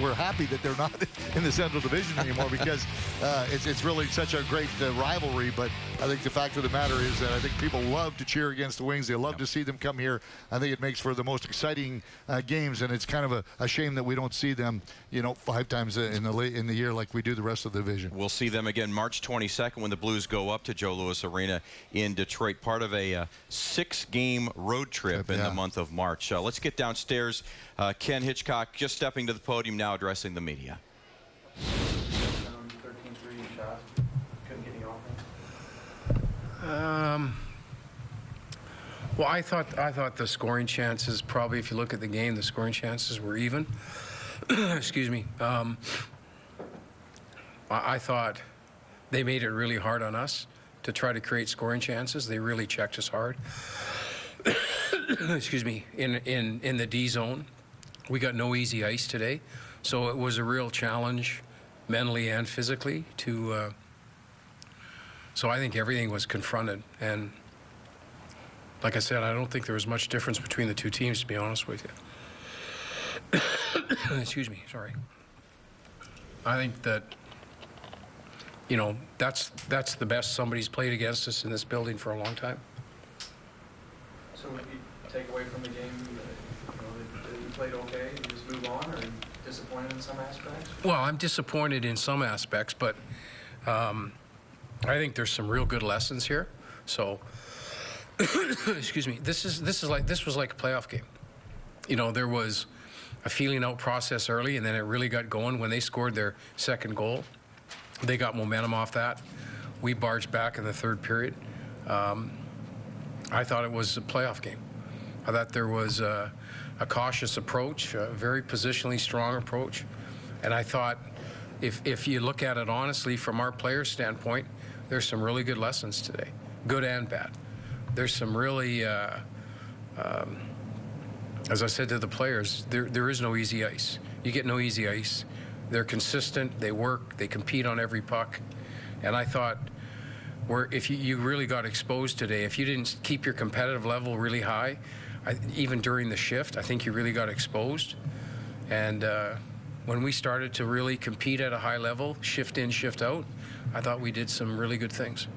we're happy that they're not in the Central Division anymore because it's really such a great rivalry. But I think the fact of the matter is that I think people love to cheer against the Wings. They love to see them come here. I think it makes for the most exciting games, and it's kind of a shame that we don't see them, 5 times in the year like we do the rest of the division. We'll see them again March 22nd when the Blues go up to Joe Louis Arena in Detroit, part of a 6-game road trip in the month of March. Let's get downstairs. Ken Hitchcock just stepping to the podium now, addressing the media. 13-3 shot. Couldn't get any offense. Well, I thought the scoring chances, probably if you look at the game, the scoring chances were even. Excuse me. I thought they made it really hard on us to try to create scoring chances. They really checked us hard. Excuse me. In the D zone, we got no easy ice today, so it was a real challenge, mentally and physically. So I think everything was confronted, and like I said, I don't think there was much difference between the two teams, to be honest with you. Excuse me. Sorry. I think that, that's the best somebody's played against us in this building for a long time. So what you take away from the game, that you played okay, you just move on, or are you disappointed in some aspects? Well, I'm disappointed in some aspects, but I think there's some real good lessons here. So, excuse me, this was like a playoff game. There was a feeling out process early, and then it really got going when they scored their second goal. They got momentum off that. We barged back in the third period. I thought it was a playoff game. I thought there was a cautious approach, a very positionally strong approach. And I thought if you look at it honestly from our players' standpoint, there's some really good lessons today, good and bad. There's some really, as I said to the players, there is no easy ice. You get no easy ice. They're consistent, they work, they compete on every puck. And I thought, if you really got exposed today, if you didn't keep your competitive level really high, even during the shift, I think you really got exposed. And when we started to really compete at a high level, shift in, shift out, I thought we did some really good things.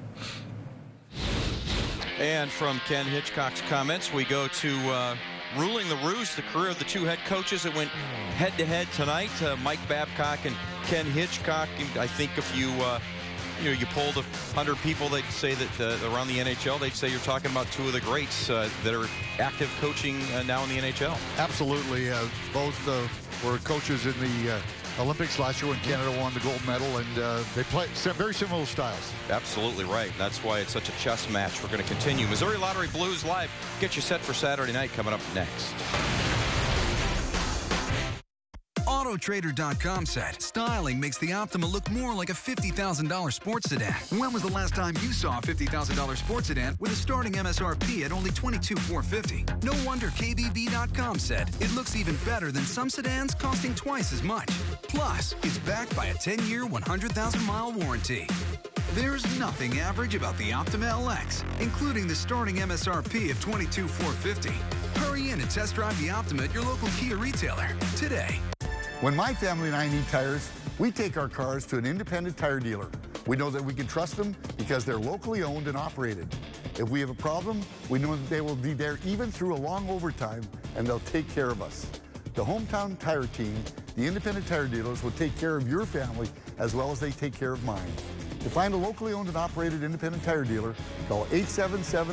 And from Ken Hitchcock's comments, we go to Ruling the Roost, the career of the two head coaches that went head-to-head tonight, Mike Babcock and Ken Hitchcock. I think if you polled 100 people, they'd say that around the NHL, they'd say you're talking about two of the greats that are active coaching now in the NHL. Absolutely. Both were coaches in the Olympics last year when Canada won the gold medal, and they play very similar styles. Absolutely right. That's why it's such a chess match. We're going to continue. Missouri Lottery Blues Live. Get you set for Saturday night coming up next. Autotrader.com said styling makes the Optima look more like a $50,000 sports sedan. When was the last time you saw a $50,000 sports sedan with a starting MSRP at only $22,450? No wonder KBB.com said it looks even better than some sedans costing twice as much. Plus, it's backed by a 10-year, 100,000-mile warranty. There's nothing average about the Optima LX, including the starting MSRP of $22,450. Hurry in and test drive the Optima at your local Kia retailer today. When my family and I need tires, we take our cars to an independent tire dealer. We know that we can trust them because they're locally owned and operated. If we have a problem, we know that they will be there even through a long overtime, and they'll take care of us. The Hometown Tire Team, the independent tire dealers, will take care of your family as well as they take care of mine. To find a locally owned and operated independent tire dealer, call 877